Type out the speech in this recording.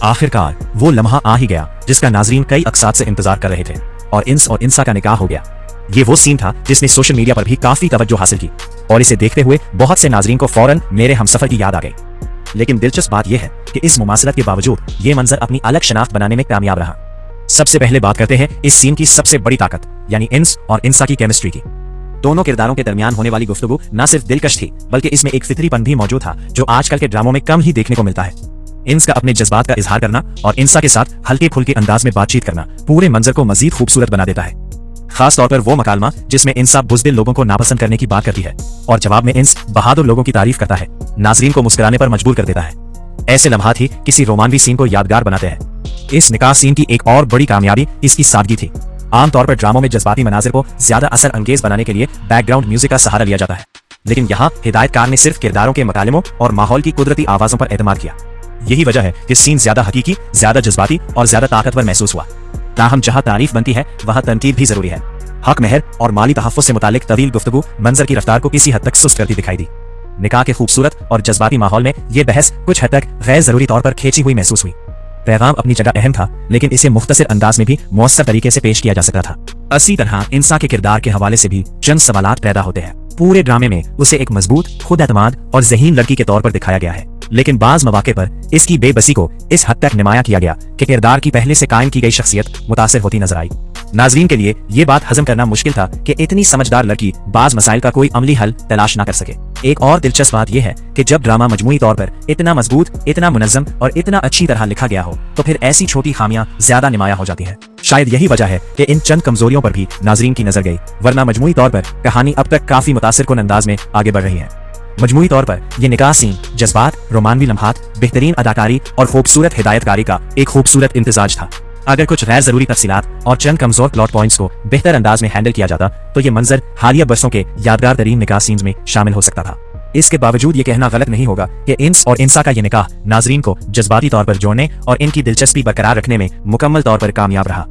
आखिरकार वो लम्हा आ ही गया जिसका नाजरीन कई अक्सात से इंतजार कर रहे थे और इंस और इंसा का निकाह हो गया। ये वो सीन था जिसने सोशल मीडिया पर भी काफी तवज्जो हासिल की और इसे देखते हुए बहुत से नाजरीन को फौरन मेरे हमसफर की याद आ गई। लेकिन दिलचस्प बात यह है कि इस मुमासलत के बावजूद ये मंजर अपनी अलग शनाख्त बनाने में कामयाब रहा। सबसे पहले बात करते हैं इस सीन की सबसे बड़ी ताकत यानी इंस और इंसा की केमिस्ट्री की। दोनों किरदारों के दरमियान होने वाली गुफ्तगू न सिर्फ दिलकश थी बल्कि इसमें एक फितरीपन भी मौजूद था जो आजकल के ड्रामों में कम ही देखने को मिलता है। इंस का अपने जज्बात का इजहार करना और इंसा के साथ हल्के फुल्के अंदाज में बातचीत करना पूरे मंजर को मजीद खूबसूरत बना देता है। खास तौर पर वो मकालमा जिसमें इंसा बुज़दिल लोगों को नापसंद करने की बात करती है और जवाब में इंस बहादुर लोगों की तारीफ करता है, नाजरीन को मुस्कुराने पर मजबूर कर देता है। ऐसे लम्हात ही किसी रोमानवी सीन को यादगार बनाते हैं। इस निकाह सीन की एक और बड़ी कामयाबी इसकी सादगी थी। आमतौर पर ड्रामों में जज्बाती मनाजिर को ज्यादा असर अंगेज बनाने के लिए बैकग्राउंड म्यूजिक का सहारा लिया जाता है, लेकिन यहाँ हिदायतकार ने सिर्फ किरदारों के मकालिमों और माहौल की कुदरती आवाजों पर एतमाद किया। यही वजह है कि सीन ज्यादा हकीकी, ज्यादा जज्बाती और ज्यादा ताकतवर महसूस हुआ। ताहम जहाँ तारीफ बनती है वहाँ तनकीद भी जरूरी है। हक महर और माली तहफ़्फ़ुज़ से मुतालिक तवील गुफ्तगू मंजर की रफ्तार को किसी हद तक सुस्त करती दिखाई दी। निकाह के खूबसूरत और जज्बाती माहौल में ये बहस कुछ हद तक गैर जरूरी तौर पर खींची हुई महसूस हुई। पैगाम अपनी जगह अहम था, लेकिन इसे मुख्तसर अंदाज में भी मुअस्सर तरीके से पेश किया जा सकता था। इसी तरह इंसा के किरदार के हवाले से भी चंद सवालात पैदा होते हैं। पूरे ड्रामे में उसे एक मजबूत, खुद एतमाद और ज़हीन लड़की के तौर पर दिखाया गया है, लेकिन बाज मौके पर इसकी बेबसी को इस हद तक नुमाया किया गया कि किरदार की पहले से कायम की गई शख्सियत मुतासिर होती नजर आई। नाजरीन के लिए ये बात हजम करना मुश्किल था कि इतनी समझदार लड़की बाज मसाइल का कोई अमली हल तलाश ना कर सके। एक और दिलचस्प बात यह है कि जब ड्रामा मजमूई तौर पर इतना मजबूत, इतना मुनज़्ज़म और इतना अच्छी तरह लिखा गया हो तो फिर ऐसी छोटी खामियां ज्यादा नुमाया हो जाती हैं। शायद यही वजह है कि इन चंद कमजोरियों पर भी नाजरीन की नजर गई, वरना मजमूई तौर पर कहानी अब तक काफी मुतासिर कुन अंदाज में आगे बढ़ रही है। मजमूई तौर पर यह निकाह सीन जज्बात, रोमानवी लम्हात, बेहतरीन अदाकारी और खूबसूरत हिदायतकारी का एक खूबसूरत इम्तिजाज था। अगर कुछ गैर जरूरी तफसीलात और चंद कमजोर प्लॉट पॉइंट्स को बेहतर अंदाज में हैंडल किया जाता तो ये मंजर हालिया बरसों के यादगार तरीन निकाह सीन्स में शामिल हो सकता था। इसके बावजूद ये कहना गलत नहीं होगा कि इंस और इंसा का ये निकाह नाजरीन को जज्बाती तौर पर जोड़ने और इनकी दिलचस्पी बरकरार रखने में मुकम्मल तौर पर कामयाब रहा।